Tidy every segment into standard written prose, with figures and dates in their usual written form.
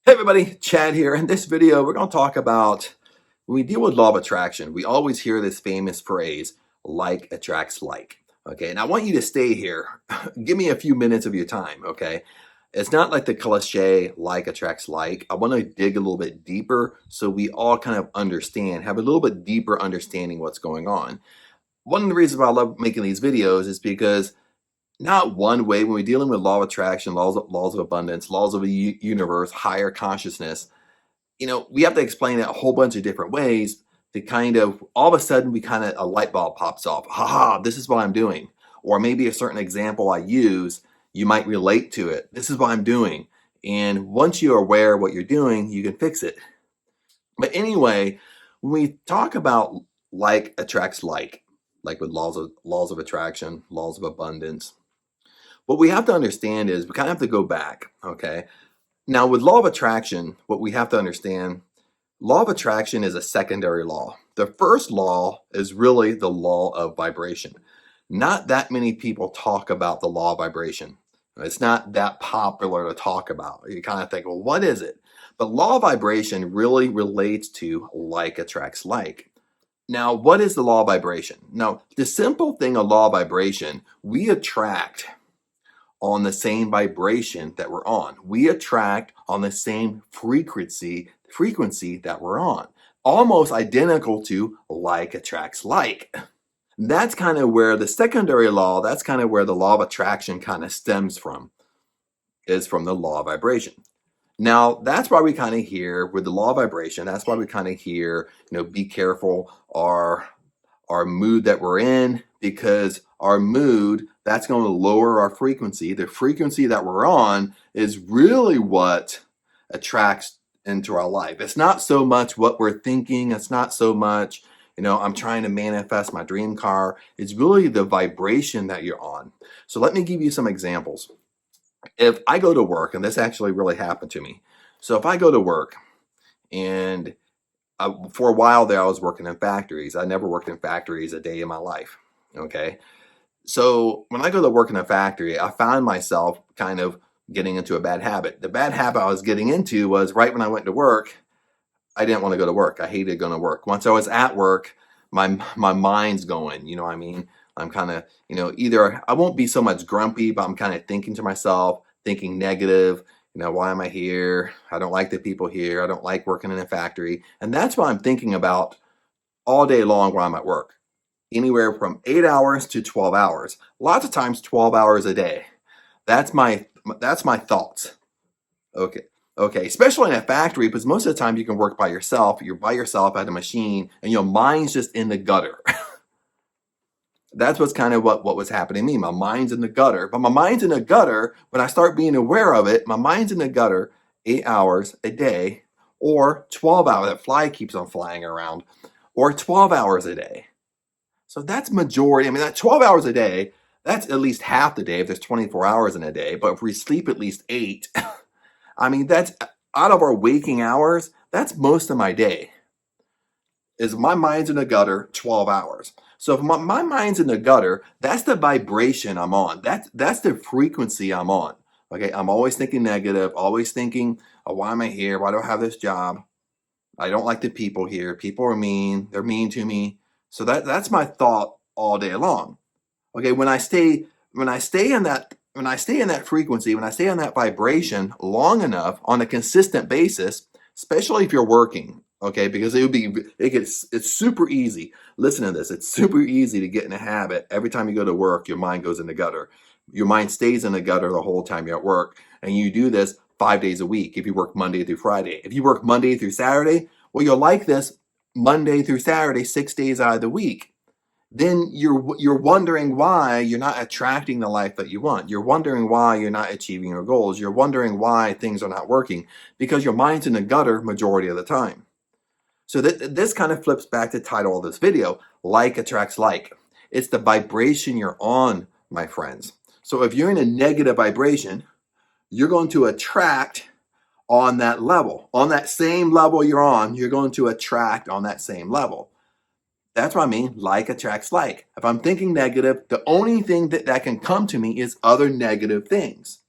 Hey everybody, Chad here. In this video, we're going to talk about when we deal with law of attraction, we always hear this famous phrase, like attracts like. Okay, and I want you to stay here. Give me a few minutes of your time, okay? It's not like the cliche, like attracts like. I want to dig a little bit deeper so we all kind of understand, have a little bit deeper understanding what's going on. One of the reasons why I love making these videos is because not one way when we're dealing with law of attraction, laws of abundance, laws of the universe, higher consciousness, we have to explain it a whole bunch of different ways to kind of all of a sudden we kind of a light bulb pops off. Haha, this is what I'm doing. Or maybe a certain example I use, you might relate to it. This is what I'm doing. And once you're aware of what you're doing, you can fix it. But anyway, when we talk about like attracts like with laws of attraction, laws of abundance, what we have to understand is we kind of have to go back, okay? Now, with law of attraction, what we have to understand, law of attraction is a secondary law. The first law is really the law of vibration. Not that many people talk about the law of vibration. It's not that popular to talk about. You kind of think, well, what is it? But law of vibration really relates to like attracts like. Now, what is the law of vibration? Now, the simple thing of law of vibration, we attract on the same vibration that we're on. We attract on the same frequency that we're on. Almost identical to like attracts like. That's kind of where the secondary law, that's kind of where the law of attraction kind of stems from, is from the law of vibration. Now, that's why we kind of hear with the law of vibration, that's why we kind of hear, be careful our mood that we're in, because our mood, that's going to lower our frequency. The frequency that we're on is really what attracts into our life. It's not so much what we're thinking. It's not so much, I'm trying to manifest my dream car. It's really the vibration that you're on. So let me give you some examples. If I go to work, and this actually really happened to me. So if I go to work and for a while there, I was working in factories. I never worked in factories a day in my life. Okay. So when I go to work in a factory, I found myself kind of getting into a bad habit. The bad habit I was getting into was right when I went to work, I didn't want to go to work. I hated going to work. Once I was at work, my mind's going, what I mean? I'm kind of, either I won't be so much grumpy, but I'm kind of thinking to myself, thinking negative. Why am I here? I don't like the people here. I don't like working in a factory. And that's what I'm thinking about all day long while I'm at work. Anywhere from 8 hours to 12 hours. Lots of times 12 hours a day. That's my thoughts. Okay, especially in a factory, because most of the time you can work by yourself. You're by yourself at a machine and your mind's just in the gutter. That's what's kind of what was happening to me. My mind's in the gutter. But my mind's in the gutter, when I start being aware of it, my mind's in the gutter 8 hours a day or 12 hours. That fly keeps on flying around. Or 12 hours a day. So that's majority. I mean, that 12 hours a day, that's at least half the day if there's 24 hours in a day. But if we sleep at least 8, I mean, that's out of our waking hours, that's most of my day. Is my mind's in the gutter 12 hours. So if my mind's in the gutter, that's the vibration I'm on. That's the frequency I'm on. Okay, I'm always thinking negative, always thinking, oh, why am I here? Why do I have this job? I don't like the people here. People are mean. They're mean to me. So that's my thought all day long. Okay, when I stay in that frequency, when I stay on that vibration long enough on a consistent basis, especially if you're working, okay, because it's super easy. Listen to this. It's super easy to get in a habit. Every time you go to work, your mind goes in the gutter. Your mind stays in the gutter the whole time you're at work. And you do this 5 days a week if you work Monday through Friday. If you work Monday through Saturday, well, you're like this Monday through Saturday, 6 days out of the week. Then you're wondering why you're not attracting the life that you want. You're wondering why you're not achieving your goals. You're wondering why things are not working because your mind's in the gutter majority of the time. So this kind of flips back to the title of this video, like attracts like. It's the vibration you're on, my friends. So if you're in a negative vibration, you're going to attract on that level. On that same level you're on, you're going to attract on that same level. That's what I mean, like attracts like. If I'm thinking negative, the only thing that can come to me is other negative things.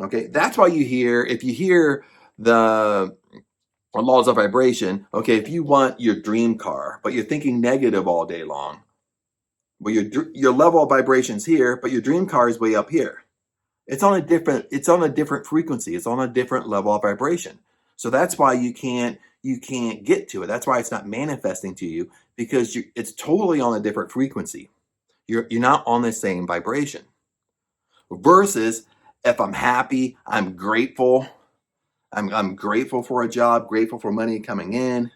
Okay, that's why if you hear the laws of vibration. Okay, if you want your dream car, but you're thinking negative all day long, well, your level of vibration's here, but your dream car is way up here. It's on a different frequency. It's on a different level of vibration. So that's why you can't get to it. That's why it's not manifesting to you, because it's totally on a different frequency. You're not on the same vibration. Versus if I'm happy, I'm grateful. I'm grateful for a job, grateful for money coming in.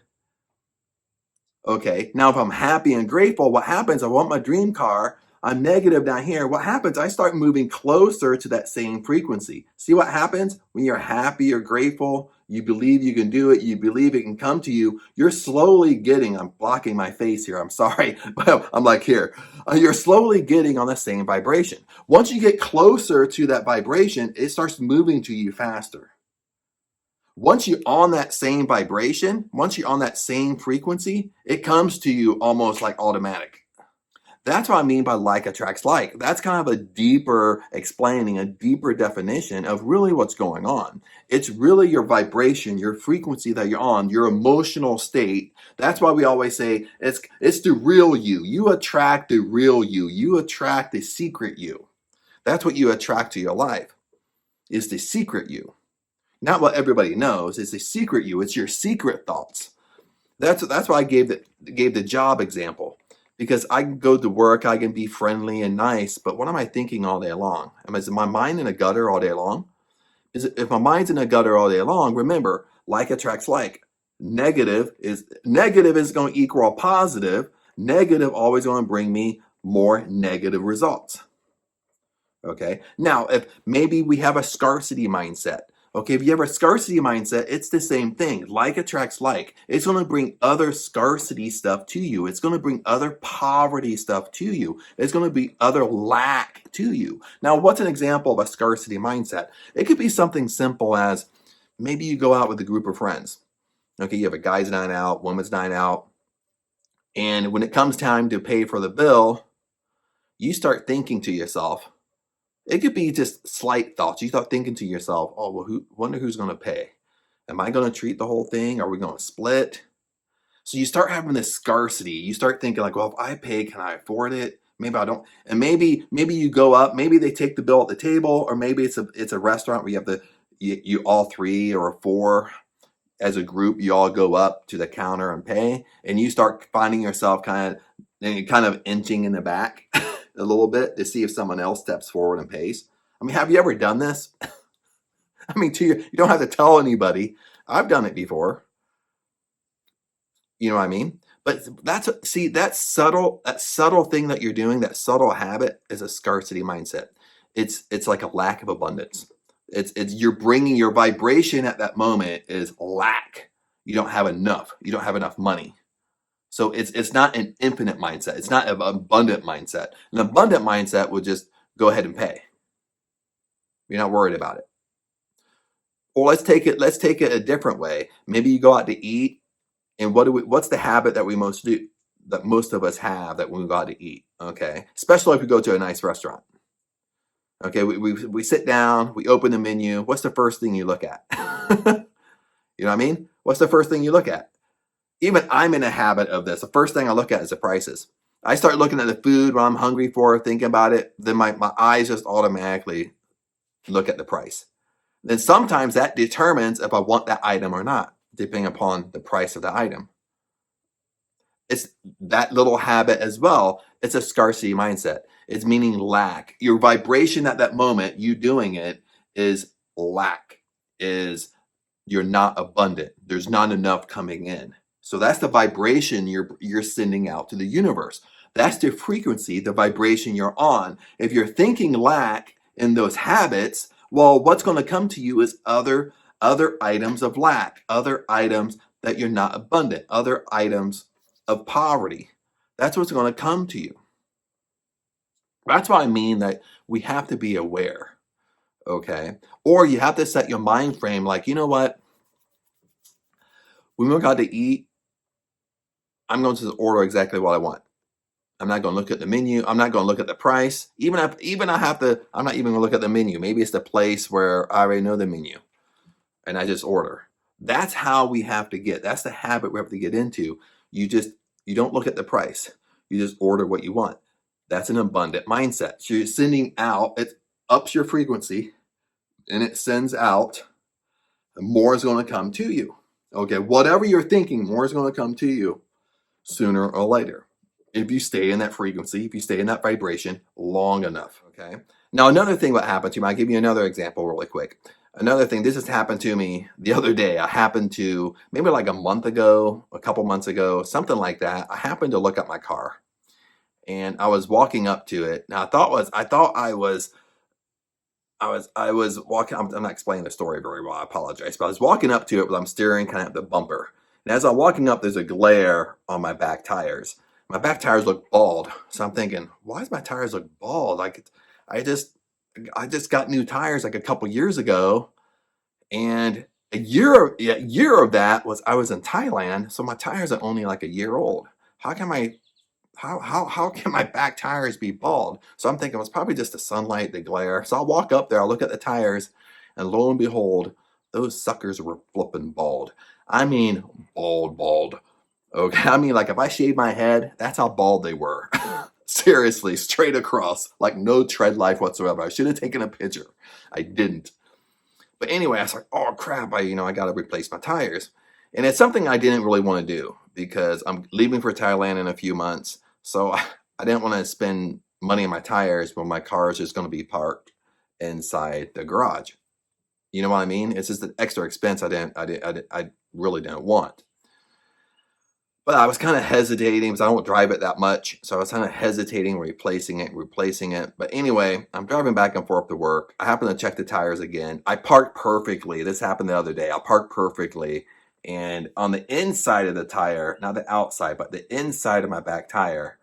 Okay, now if I'm happy and grateful, what happens? I want my dream car. I'm negative down here. What happens? I start moving closer to that same frequency. See what happens? When you're happy or grateful, you believe you can do it, you believe it can come to you, you're slowly getting, I'm blocking my face here, I'm sorry, but I'm like here. You're slowly getting on the same vibration. Once you get closer to that vibration, it starts moving to you faster. Once you're on that same vibration, once you're on that same frequency, it comes to you almost like automatic. That's what I mean by like attracts like. That's kind of a deeper explaining, a deeper definition of really what's going on. It's really your vibration, your frequency that you're on, your emotional state. That's why we always say it's the real you. You attract the real you. You attract the secret you. That's what you attract to your life, is the secret you. Not what everybody knows. It's the secret you. It's your secret thoughts. That's why I gave the job example, because I can go to work, I can be friendly and nice, but what am I thinking all day long? Is my mind in a gutter all day long? If my mind's in a gutter all day long, remember, like attracts like. Negative is going to equal positive. Negative always going to bring me more negative results. Okay. Now, if maybe we have a scarcity mindset. Okay, if you have a scarcity mindset, it's the same thing. Like attracts like. It's going to bring other scarcity stuff to you. It's going to bring other poverty stuff to you. It's going to be other lack to you. Now, what's an example of a scarcity mindset? It could be something simple as maybe you go out with a group of friends. Okay, you have a guy's night out, woman's night out. And when it comes time to pay for the bill, you start thinking to yourself, it could be just slight thoughts. You start thinking to yourself, oh, well, wonder who's going to pay? Am I going to treat the whole thing? Are we going to split? So you start having this scarcity. You start thinking like, well, if I pay, can I afford it? Maybe I don't. And maybe you go up. Maybe they take the bill at the table, or maybe it's a restaurant where you have you all three or four as a group, you all go up to the counter and pay, and you start finding yourself kind of inching in the back a little bit to see if someone else steps forward and pays. I mean, have you ever done this? I mean, you don't have to tell anybody. I've done it before. You know what I mean? But that subtle thing that you're doing, that subtle habit, is a scarcity mindset. It's like a lack of abundance. It's you're bringing your vibration at that moment is lack. You don't have enough. You don't have enough money. So it's not an infinite mindset. It's not an abundant mindset. An abundant mindset would just go ahead and pay. You're not worried about it. Or let's take it a different way. Maybe you go out to eat, and what's the habit that most of us have that when we go out to eat? Okay, especially if we go to a nice restaurant. Okay, we sit down, we open the menu. What's the first thing you look at? You know what I mean? What's the first thing you look at? Even I'm in a habit of this. The first thing I look at is the prices. I start looking at the food when I'm hungry for, thinking about it. Then my eyes just automatically look at the price. Then sometimes that determines if I want that item or not, depending upon the price of the item. It's that little habit as well. It's a scarcity mindset. It's meaning lack. Your vibration at that moment, you doing it, is lack. Is you're not abundant. There's not enough coming in. So that's the vibration you're sending out to the universe. That's the frequency, the vibration you're on. If you're thinking lack in those habits, well, what's going to come to you is other items of lack, other items that you're not abundant, other items of poverty. That's what's going to come to you. That's what I mean that we have to be aware, okay? Or you have to set your mind frame like, you know what? When we go out to eat, I'm going to order exactly what I want. I'm not going to look at the menu. I'm not going to look at the price. I'm not even going to look at the menu. Maybe it's the place where I already know the menu. and I just order. That's how we have to get. That's the habit we have to get into. You don't look at the price. You just order what you want. That's an abundant mindset. So you're sending out, it ups your frequency and it sends out, and more is going to come to you. Okay, whatever you're thinking, more is going to come to you sooner or later. If you stay in that frequency, if you stay in that vibration long enough. Okay. Now, another thing what happened to me, I'll give you another example really quick. Another thing, this has happened to me the other day. I happened to, maybe like a month ago, a couple months ago, something like that. I happened to look at my car and I was walking up to it. Now I was walking, I'm not explaining the story very well, I apologize, but I was walking up to it, but I'm staring kind of at the bumper. And as I'm walking up, there's a glare on my back tires. My back tires look bald. So I'm thinking, why does my tires look bald? Like I just got new tires like a couple years ago. And a year of that was I was in Thailand. So my tires are only like a year old. How can my back tires be bald? So I'm thinking it's probably just the sunlight, the glare. So I'll walk up there, I'll look at the tires, and lo and behold, those suckers were flipping bald. I mean, bald. Okay, I mean, like if I shaved my head, that's how bald they were. Seriously, straight across, like no tread life whatsoever. I should have taken a picture. I didn't. But anyway, I was like, oh crap, I got to replace my tires. And it's something I didn't really want to do because I'm leaving for Thailand in a few months. So I didn't want to spend money on my tires when my car is just going to be parked inside the garage. You know what I mean? It's just an extra expense I really didn't want. But I was kind of hesitating because I don't drive it that much. So I was kind of hesitating, replacing it. But anyway, I'm driving back and forth to work. I happen to check the tires again. I parked perfectly. This happened the other day. I parked perfectly. And on the inside of the tire, not the outside, but the inside of my back tire,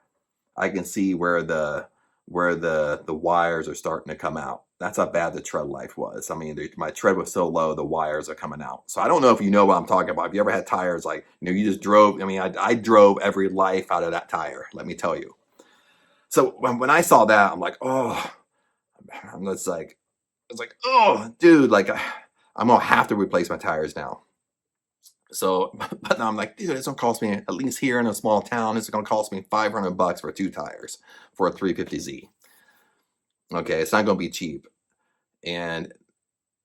I can see where the wires are starting to come out. That's how bad the tread life was. I mean, my tread was so low, the wires are coming out. So I don't know if you know what I'm talking about. If you ever had tires like, you just drove, I mean, I drove every life out of that tire, let me tell you. So when I saw that, I'm like, oh, it's like, oh, dude, like I'm going to have to replace my tires now. So, but now I'm like, dude, it's going to cost me, at least here in a small town, it's going to cost me $500 for 2 tires for a 350Z. Okay, it's not going to be cheap. And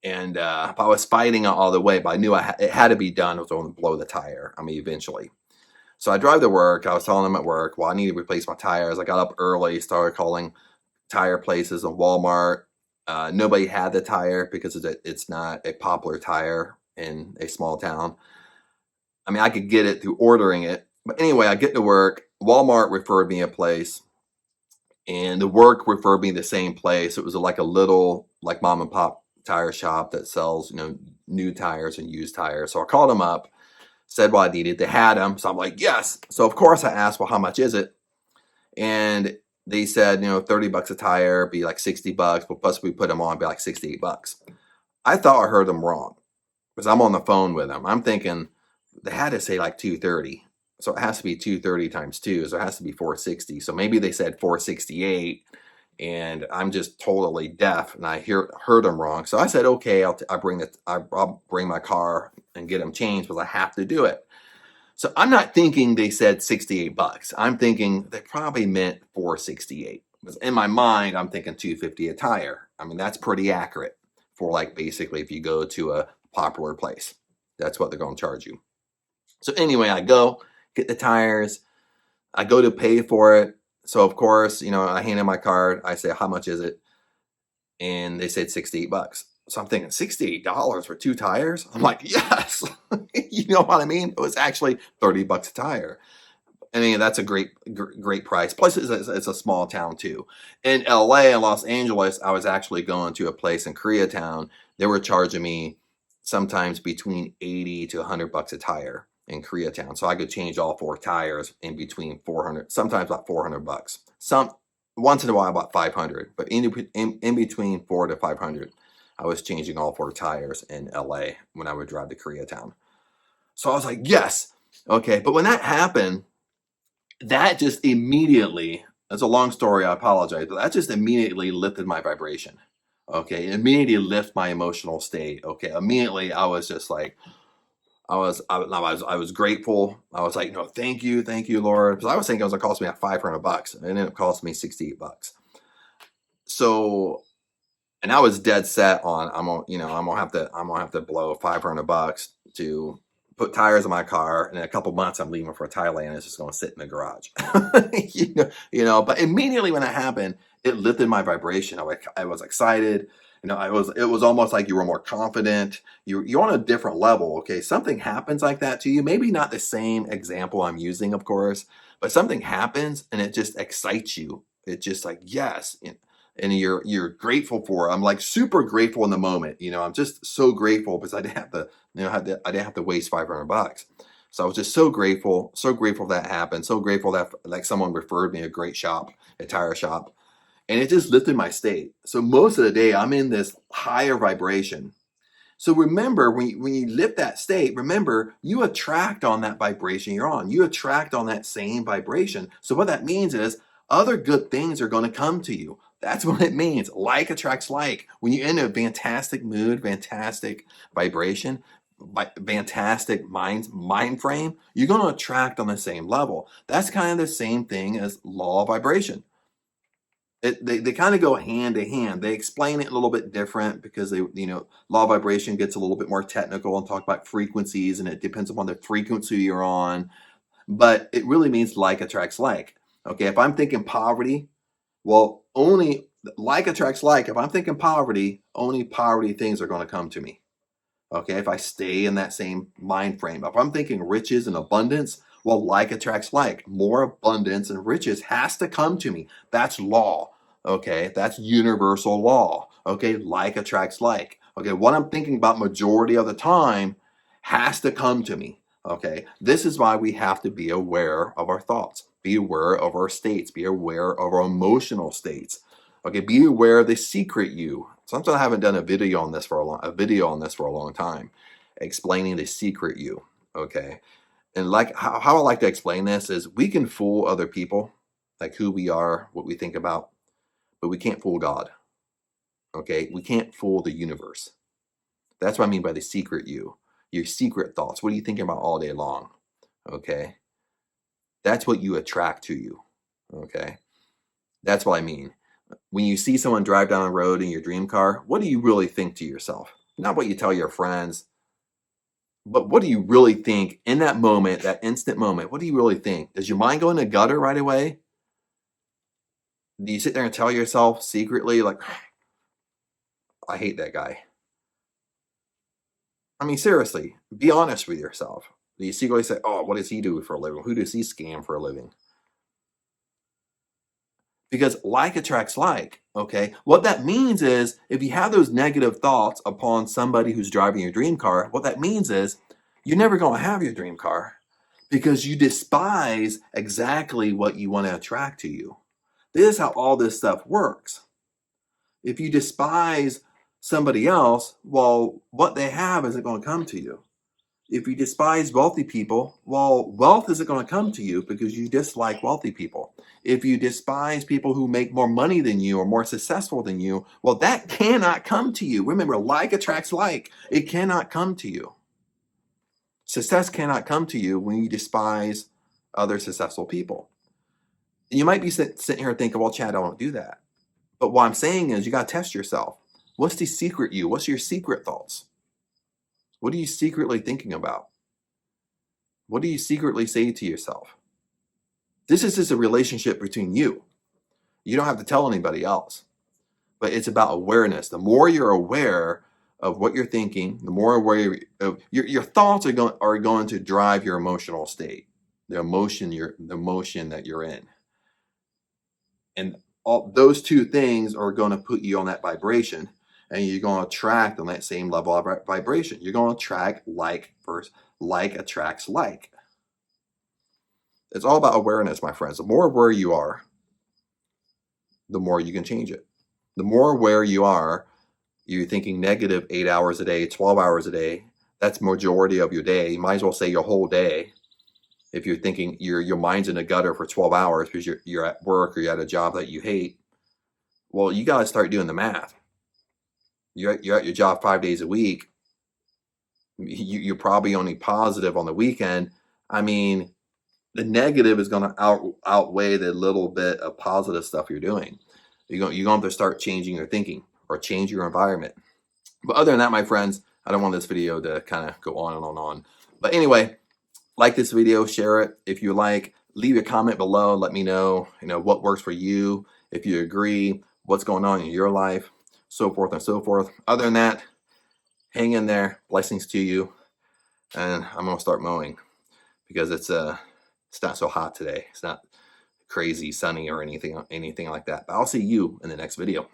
I was fighting it all the way, but I knew it had to be done. I was going to blow the tire. I mean, eventually. So I drive to work. I was telling them at work, well, I need to replace my tires. I got up early, started calling tire places and Walmart. Nobody had the tire because it's not a popular tire in a small town. I mean, I could get it through ordering it. But anyway, I get to work. Walmart referred me a place. And the work referred me to the same place. It was like a little, like mom and pop tire shop that sells, new tires and used tires. So I called them up, said what I needed. They had them. So I'm like, yes. So of course I asked, well, how much is it? And they said, $30 a tire, be like $60, but plus we put them on, be like $68. I thought I heard them wrong because I'm on the phone with them. I'm thinking they had to say like $230. So it has to be 230 times 2. So it has to be 460. So maybe they said 468 and I'm just totally deaf and I heard them wrong. So I said, okay, I'll bring my car and get them changed because I have to do it. So I'm not thinking they said $68. I'm thinking they probably meant 468. Because in my mind, I'm thinking $250 a tire. I mean, that's pretty accurate for like basically if you go to a popular place. That's what they're going to charge you. So anyway, I go get the tires. I go to pay for it. So of course, I hand in my card. I say, how much is it? And they said $68. So I'm thinking $68 for 2 tires? I'm like, yes. You know what I mean? It was actually $30 a tire. I mean, that's a great price. Plus, it's a small town too. In LA and Los Angeles, I was actually going to a place in Koreatown. They were charging me sometimes between $80 to $100 a tire in Koreatown. So I could change all 4 tires in between $400, sometimes about $400. Once in a while about $500, but in between $400 to $500, I was changing all 4 tires in LA when I would drive to Koreatown. So I was like, yes. Okay. But when that happened, that just immediately, that's a long story, I apologize, but that just immediately lifted my vibration. Okay, it immediately lift my emotional state. Okay, immediately I was just like, I was grateful. I was like, no, thank you, Lord. Because I was thinking it was gonna cost me like $500. It ended up costing me $68. So, and I was dead set on I'm gonna have to blow $500 to put tires in my car, and in a couple months I'm leaving for Thailand. It's just gonna sit in the garage. But immediately when it happened, it lifted my vibration. I was excited. It was almost like you were more confident. You're on a different level. Okay. Something happens like that to you. Maybe not the same example I'm using, of course, but something happens and it just excites you. It's just like, yes. And you're grateful for it. I'm like super grateful in the moment. I'm just so grateful because I didn't have to, I didn't have to waste $500. So I was just so grateful that happened. So grateful that like someone referred me a great shop, a tire shop, and it just lifted my state. So most of the day I'm in this higher vibration. So remember, when you lift that state, remember you attract on that vibration you're on. You attract on that same vibration. So what that means is other good things are going to come to you. That's what it means. Like attracts like. When you're in a fantastic mood, fantastic vibration, fantastic mind frame, you're going to attract on the same level. That's kind of the same thing as law of vibration. They kind of go hand to hand. They explain it a little bit different because law of vibration gets a little bit more technical and talk about frequencies, and it depends upon the frequency you're on. But it really means like attracts like. Okay, if I'm thinking poverty, well, only like attracts like. If I'm thinking poverty, only poverty things are going to come to me. Okay, if I stay in that same mind frame. If I'm thinking riches and abundance, well, like attracts like. More abundance and riches has to come to me. That's law. Okay, that's universal law. Okay, like attracts like. Okay, what I'm thinking about majority of the time has to come to me. Okay, this is why we have to be aware of our thoughts, be aware of our states, be aware of our emotional states. Okay, be aware of the secret you. Sometimes I haven't done a video on this for a long time, explaining the secret you. Okay, and like how I like to explain this is we can fool other people, like who we are, what we think about, but we can't fool God. Okay, we can't fool the universe. That's what I mean by the secret you. Your secret thoughts. What are you thinking about all day long? Okay, that's what you attract to you. Okay, that's what I mean. When you see someone drive down the road in your dream car, what do you really think to yourself? Not what you tell your friends, but what do you really think in that moment, that instant moment? What do you really think? Does your mind go in the gutter right away? Do you sit there and tell yourself secretly, like, I hate that guy? I mean, seriously, be honest with yourself. Do you secretly say, oh, what does he do for a living? Who does he scam for a living? Because like attracts like. Okay, what that means is if you have those negative thoughts upon somebody who's driving your dream car, what that means is you're never going to have your dream car because you despise exactly what you want to attract to you. This is how all this stuff works. If you despise somebody else, well, what they have isn't going to come to you. If you despise wealthy people, well, wealth isn't going to come to you because you dislike wealthy people. If you despise people who make more money than you or more successful than you, well, that cannot come to you. Remember, like attracts like. It cannot come to you. Success cannot come to you when you despise other successful people. You might be sitting here thinking, well, Chad, I don't do that. But what I'm saying is you got to test yourself. What's the secret you? What's your secret thoughts? What are you secretly thinking about? What do you secretly say to yourself? This is just a relationship between you. You don't have to tell anybody else, but it's about awareness. The more you're aware of what you're thinking, the more aware of your thoughts are going to drive your emotional state, the emotion that you're in. And all those two things are going to put you on that vibration, and you're going to attract on that same level of vibration. You're going to attract like first, like attracts like. It's all about awareness, my friends. The more aware you are, the more you can change it. The more aware you are, you're thinking negative 8 hours a day, 12 hours a day. That's majority of your day. You might as well say your whole day. If you're thinking your mind's in the gutter for 12 hours because you're at work or you're at a job that you hate, well, you got to start doing the math. you're at your job 5 days a week, you're probably only positive on the weekend. I mean, the negative is going to outweigh the little bit of positive stuff you're doing. You're going to have to start changing your thinking or change your environment. But other than that, my friends, I don't want this video to kind of go on and on and on. But anyway, like this video, share it if you like. Leave a comment below. Let me know, what works for you. If you agree, what's going on in your life, so forth and so forth. Other than that, hang in there. Blessings to you. And I'm going to start mowing because it's not so hot today. It's not crazy sunny or anything like that. But I'll see you in the next video.